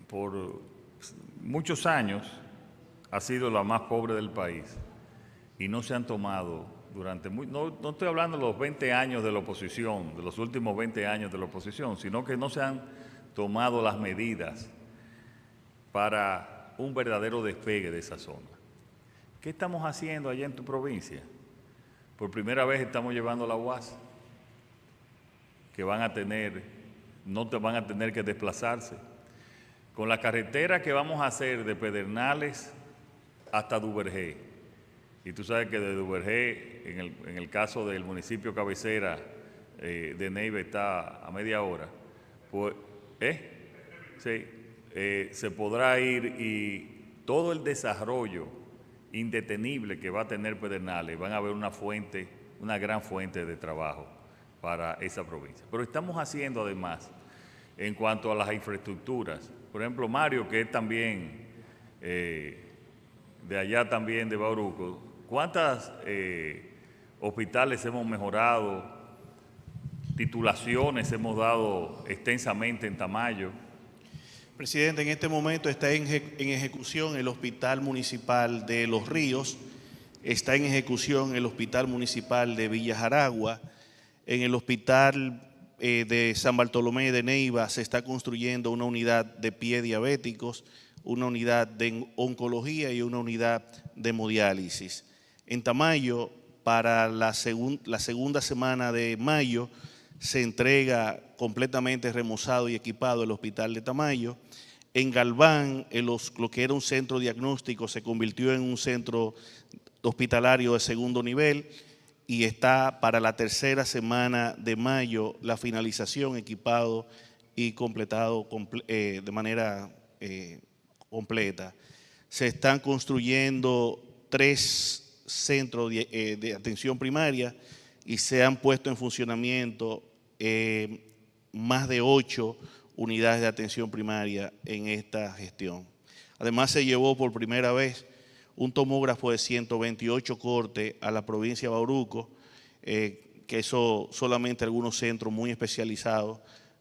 por muchos años ha sido la más pobre del país y no se han tomado durante, no estoy hablando de los 20 años de la oposición, de los últimos 20 años de la oposición, sino que no se han tomado las medidas para un verdadero despegue de esa zona. ¿Qué estamos haciendo allá en tu provincia? Por primera vez estamos llevando la UAS, que van a tener, no te van a tener que desplazarse. Con la carretera que vamos a hacer de Pedernales hasta Duvergé, y tú sabes que de Duvergé, en el caso del municipio cabecera de Neiva, está a media hora, pues, sí, se podrá ir y todo el desarrollo indetenible que va a tener Pedernales, van a haber una gran fuente de trabajo para esa provincia. Pero estamos haciendo además, en cuanto a las infraestructuras, por ejemplo, Mario, que es también de allá también de Bauruco, ¿cuántos hospitales hemos mejorado? Titulaciones hemos dado extensamente en Tamayo. Presidente, en este momento está en ejecución el Hospital Municipal de Los Ríos, está en ejecución el Hospital Municipal de Villa Jaragua, en el Hospital de San Bartolomé de Neiva se está construyendo una unidad de pie diabéticos, una unidad de oncología y una unidad de hemodiálisis. En Tamayo, para la segunda semana de mayo, se entrega completamente remozado y equipado el hospital de Tamayo. En Galván, lo que era un centro diagnóstico se convirtió en un centro hospitalario de segundo nivel y está para la tercera semana de mayo la finalización, equipado y completado de manera completa. Se están construyendo 3 centros de atención primaria y se han puesto en funcionamiento más de 8 unidades de atención primaria en esta gestión. Además, se llevó por primera vez un tomógrafo de 128 cortes a la provincia de Bauruco, que eso solamente algunos centros muy especializados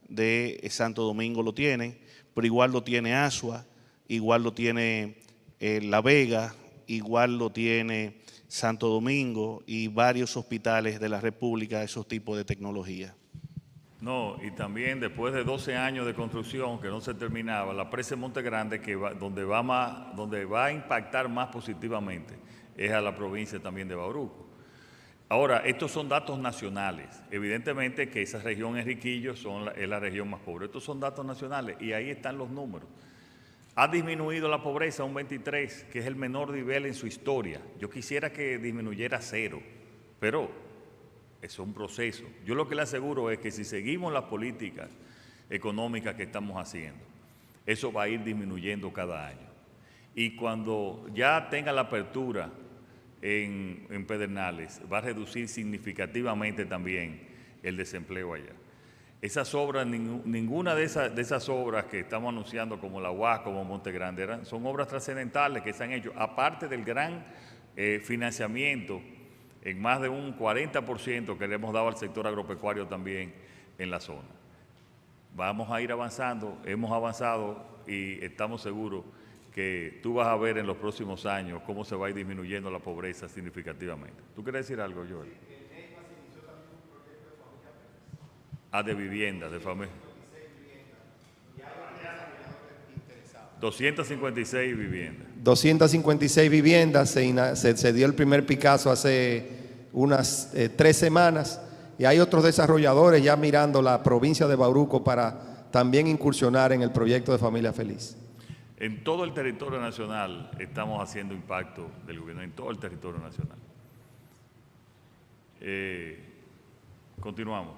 de Santo Domingo lo tienen, pero igual lo tiene Asua, igual lo tiene La Vega, igual lo tiene Santo Domingo y varios hospitales de la República, esos tipos de tecnología. No, y también después de 12 años de construcción que no se terminaba, la presa de Monte Grande, donde va a impactar más positivamente, es a la provincia también de Bauruco. Ahora, estos son datos nacionales. Evidentemente que esa región Enriquillo es la región más pobre. Estos son datos nacionales y ahí están los números. Ha disminuido la pobreza a un 23, que es el menor nivel en su historia. Yo quisiera que disminuyera a 0, pero eso es un proceso. Yo lo que le aseguro es que si seguimos las políticas económicas que estamos haciendo, eso va a ir disminuyendo cada año. Y cuando ya tenga la apertura en Pedernales, va a reducir significativamente también el desempleo allá. Esas obras, ninguna de esas obras que estamos anunciando, como la UAS, como Monte Grande, son obras trascendentales que se han hecho, aparte del gran financiamiento en más de un 40% que le hemos dado al sector agropecuario también en la zona. Vamos a ir avanzando, hemos avanzado y estamos seguros que tú vas a ver en los próximos años cómo se va a ir disminuyendo la pobreza significativamente. ¿Tú quieres decir algo, Joel? De vivienda, de familia. 256 viviendas. 256 viviendas, se dio el primer Picasso hace unas 3 semanas y hay otros desarrolladores ya mirando la provincia de Bauruco para también incursionar en el proyecto de Familia Feliz. En todo el territorio nacional estamos haciendo impacto del gobierno, en todo el territorio nacional. Continuamos.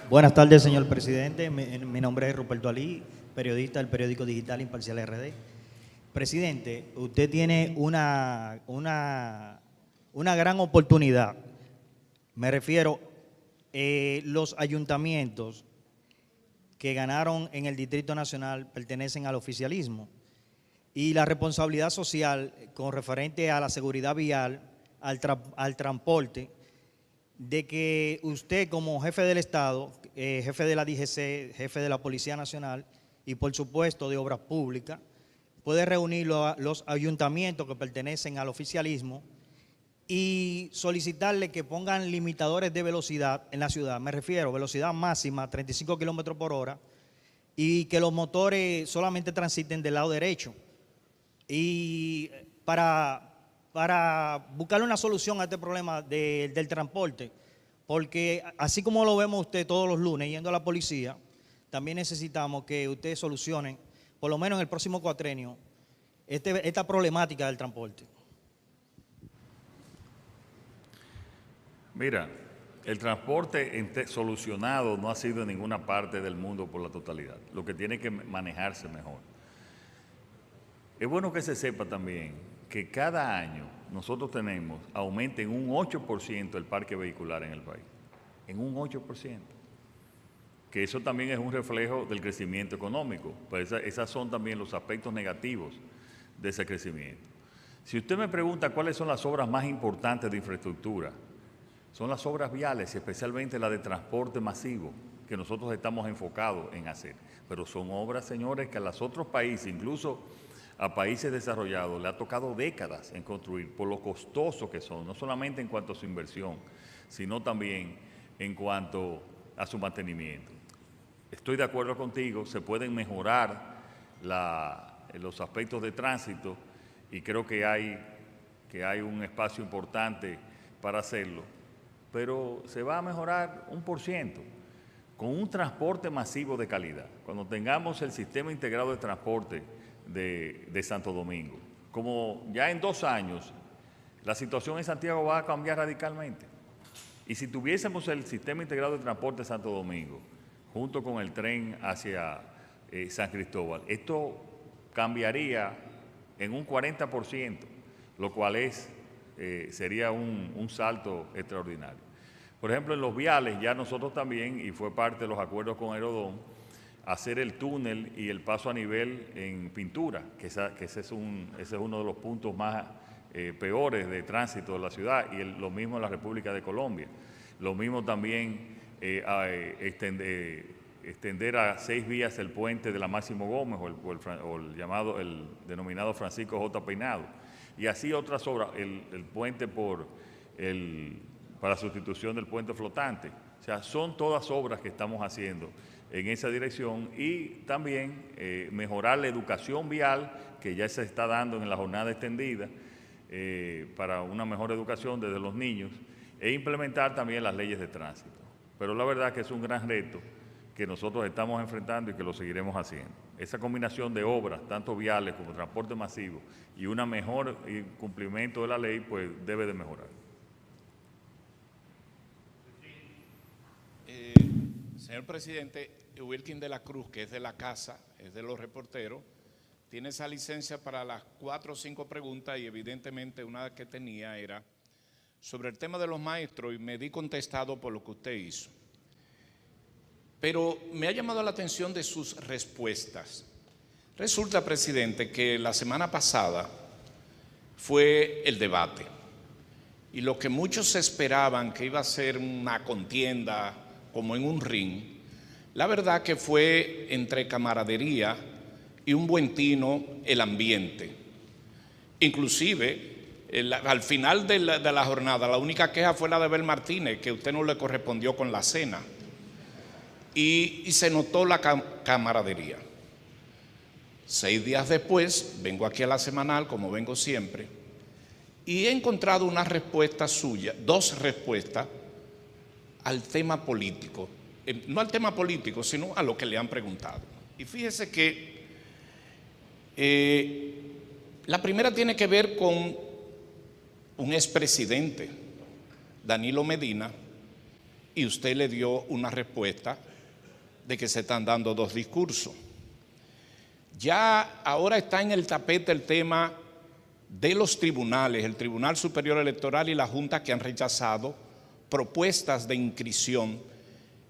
Buenas tardes, señor presidente. Mi nombre es Ruperto Alí, periodista del periódico digital Imparcial RD. Presidente, usted tiene una gran oportunidad. Me refiero a los ayuntamientos que ganaron en el Distrito Nacional pertenecen al oficialismo. Y la responsabilidad social con referente a la seguridad vial, al transporte, de que usted como jefe del Estado, jefe de la DGC, jefe de la Policía Nacional y por supuesto de Obras Públicas, puede reunir los ayuntamientos que pertenecen al oficialismo y solicitarle que pongan limitadores de velocidad en la ciudad. Me refiero a velocidad máxima, 35 kilómetros por hora, y que los motores solamente transiten del lado derecho. Y para buscarle una solución a este problema del transporte, porque así como lo vemos usted todos los lunes yendo a la policía, también necesitamos que ustedes solucionen, por lo menos en el próximo cuatrenio, esta problemática del transporte. Mira, el transporte solucionado no ha sido en ninguna parte del mundo por la totalidad, lo que tiene que manejarse mejor. Es bueno que se sepa también que cada año nosotros tenemos, aumenta en un 8% el parque vehicular en el país, en un 8%. Que eso también es un reflejo del crecimiento económico, pues esas son también los aspectos negativos de ese crecimiento. Si usted me pregunta cuáles son las obras más importantes de infraestructura, son las obras viales, especialmente la de transporte masivo, que nosotros estamos enfocados en hacer. Pero son obras, señores, que a los otros países, incluso a países desarrollados, le ha tocado décadas en construir, por lo costoso que son, no solamente en cuanto a su inversión, sino también en cuanto a su mantenimiento. Estoy de acuerdo contigo, se pueden mejorar los aspectos de tránsito y creo que hay un espacio importante para hacerlo, pero se va a mejorar 1% con un transporte masivo de calidad. Cuando tengamos el sistema integrado de transporte de Santo Domingo, como ya en 2 años, la situación en Santiago va a cambiar radicalmente. Y si tuviésemos el sistema integrado de transporte de Santo Domingo, junto con el tren hacia San Cristóbal, esto cambiaría en un 40%, lo cual sería un salto extraordinario. Por ejemplo, en los viales, ya nosotros también, y fue parte de los acuerdos con Aerodón, hacer el túnel y el paso a nivel en pintura, que ese es uno de los puntos más peores de tránsito de la ciudad, y lo mismo en la República de Colombia. Lo mismo también extender a 6 vías el puente de la Máximo Gómez o el denominado Francisco J. Peinado. Y así otras obras, el puente para sustitución del puente flotante. O sea, son todas obras que estamos haciendo en esa dirección, y también mejorar la educación vial, que ya se está dando en la jornada extendida, para una mejor educación desde los niños, e implementar también las leyes de tránsito. Pero la verdad que es un gran reto que nosotros estamos enfrentando y que lo seguiremos haciendo. Esa combinación de obras, tanto viales como transporte masivo, y un mejor cumplimiento de la ley, pues debe de mejorar. Señor presidente, Wilkin de la Cruz, que es de la casa, es de los reporteros, tiene esa licencia para las 4 o 5 preguntas, y evidentemente una que tenía era sobre el tema de los maestros, y me di contestado por lo que usted hizo. Pero me ha llamado la atención de sus respuestas. Resulta, presidente, que la semana pasada fue el debate, y lo que muchos esperaban que iba a ser una contienda como en un ring, la verdad que fue entre camaradería y un buen tino el ambiente. Inclusive, al final de la jornada, la única queja fue la de Abel Martínez, que usted no le correspondió con la cena. Y se notó la camaradería. 6 días después, vengo aquí a la semanal, como vengo siempre, y he encontrado una respuesta suya, 2 respuestas al tema político. No al tema político, sino a lo que le han preguntado. Y fíjese que la primera tiene que ver con un expresidente, Danilo Medina, y usted le dio una respuesta de que se están dando 2 discursos. Ya ahora está en el tapete el tema de los tribunales, el Tribunal Superior Electoral y la Junta, que han rechazado propuestas de inscripción,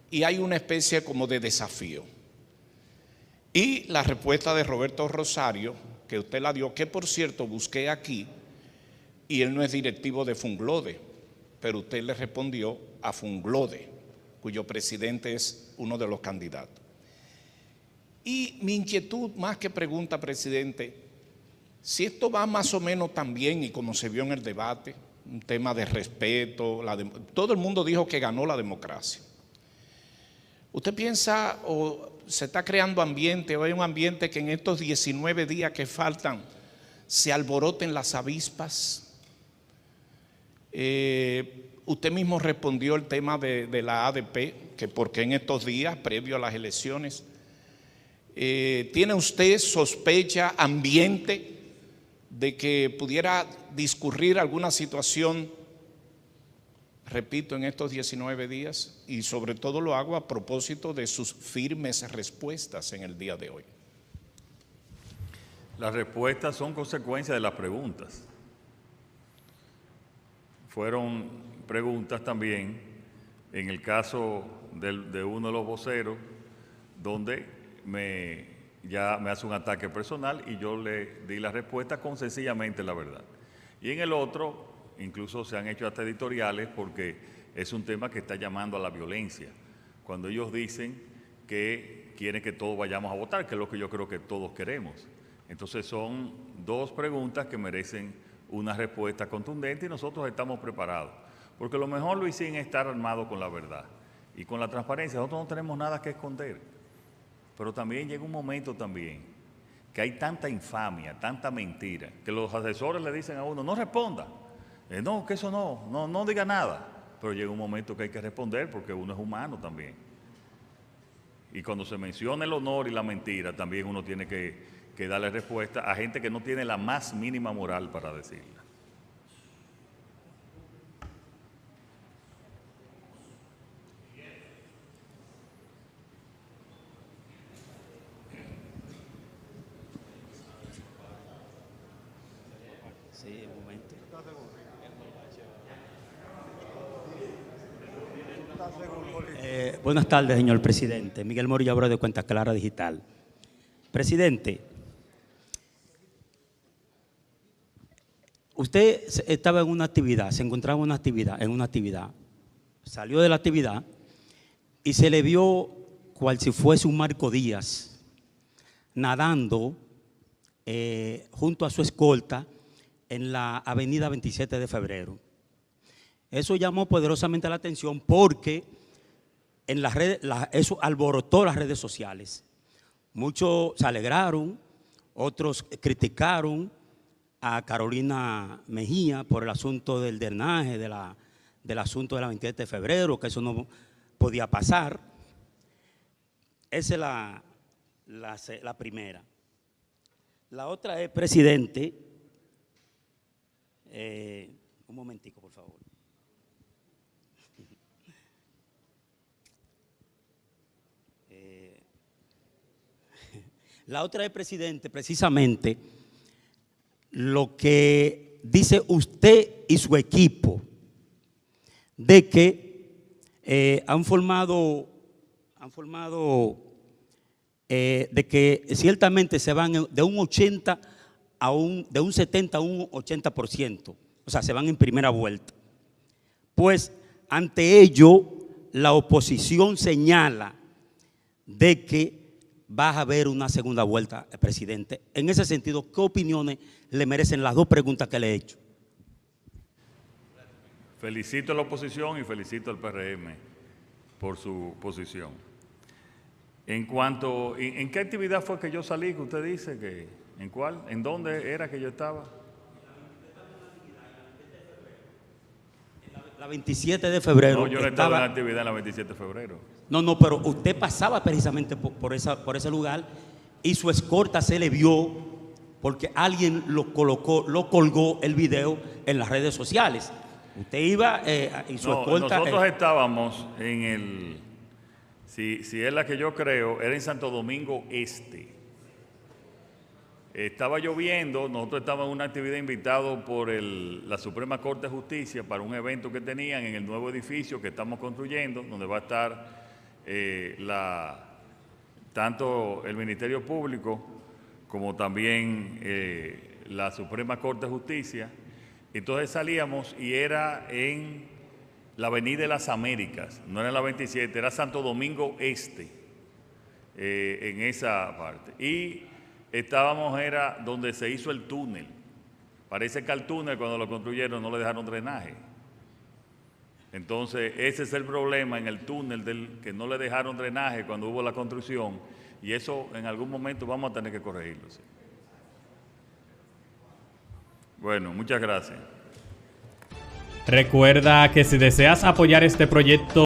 y hay una especie como de desafío. Y la respuesta de Roberto Rosario, que usted la dio, que por cierto busqué aquí, y él no es directivo de Funglode, pero usted le respondió a Funglode, cuyo presidente es uno de los candidatos. Y mi inquietud, más que pregunta, presidente, si esto va más o menos tan bien y como se vio en el debate, un tema de respeto, todo el mundo dijo que ganó la democracia. ¿Usted piensa o se está creando ambiente, o hay un ambiente que en estos 19 días que faltan se alboroten las avispas? Usted mismo respondió el tema de la ADP, que porque en estos días, previo a las elecciones, ¿tiene usted sospecha, ambiente, de que pudiera discurrir alguna situación, repito, en estos 19 días? Y sobre todo lo hago a propósito de sus firmes respuestas en el día de hoy. Las respuestas son consecuencia de las preguntas. Fueron preguntas también, en el caso de uno de los voceros, donde ya me hace un ataque personal y yo le di la respuesta con sencillamente la verdad. Y en el otro, incluso se han hecho hasta editoriales, porque es un tema que está llamando a la violencia. Cuando ellos dicen que quieren que todos vayamos a votar, que es lo que yo creo que todos queremos. Entonces son 2 preguntas que merecen una respuesta contundente, y nosotros estamos preparados. Porque lo mejor, Luisín, es estar armado con la verdad y con la transparencia. Nosotros no tenemos nada que esconder. Pero también llega un momento también que hay tanta infamia, tanta mentira, que los asesores le dicen a uno, no responda, no, que eso no diga nada. Pero llega un momento que hay que responder, porque uno es humano también. Y cuando se menciona el honor y la mentira, también uno tiene que darle respuesta a gente que no tiene la más mínima moral para decirla. Sí, un momento. Buenas tardes, señor presidente. Miguel Morillo Abreu de Cuenta Clara Digital. Presidente, usted estaba en una actividad, se encontraba en una actividad, salió de la actividad y se le vio cual si fuese un Marco Díaz nadando junto a su escolta en la avenida 27 de febrero. Eso llamó poderosamente la atención porque en las redes, eso alborotó las redes sociales. Muchos se alegraron, otros criticaron a Carolina Mejía por el asunto del drenaje, del asunto de la 27 de febrero, que eso no podía pasar. Esa es la primera. La otra es, presidente, un momentico, por favor. La otra es, presidente, precisamente lo que dice usted y su equipo de que han formado de que ciertamente se van de un 80 de un 70 a un 80%, o sea, se van en primera vuelta. Pues ante ello la oposición señala de que va a haber una segunda vuelta, presidente. En ese sentido, ¿qué opiniones le merecen las dos preguntas que le he hecho? Felicito a la oposición y felicito al PRM por su posición. En cuanto, ¿en qué actividad fue que yo salí, que usted dice? Que, ¿en cuál? ¿En dónde era que yo estaba? La 27 de febrero. No, yo no estaba en la actividad en la 27 de febrero. No, pero usted pasaba precisamente por ese lugar y su escolta se le vio porque alguien lo colgó el video en las redes sociales. Usted iba y su escolta... Nosotros estábamos en el... Si es la que yo creo, era en Santo Domingo Este. Estaba lloviendo, nosotros estábamos en una actividad invitado por la Suprema Corte de Justicia para un evento que tenían en el nuevo edificio que estamos construyendo, donde va a estar tanto el Ministerio Público como también la Suprema Corte de Justicia. Entonces salíamos y era en la Avenida de las Américas, no era en la 27, era Santo Domingo Este, en esa parte. Y estábamos, era donde se hizo el túnel. Parece que al túnel cuando lo construyeron no le dejaron drenaje. Entonces ese es el problema en el túnel, que no le dejaron drenaje cuando hubo la construcción, y eso en algún momento vamos a tener que corregirlo. ¿Sí? Bueno, muchas gracias. Recuerda que si deseas apoyar este proyecto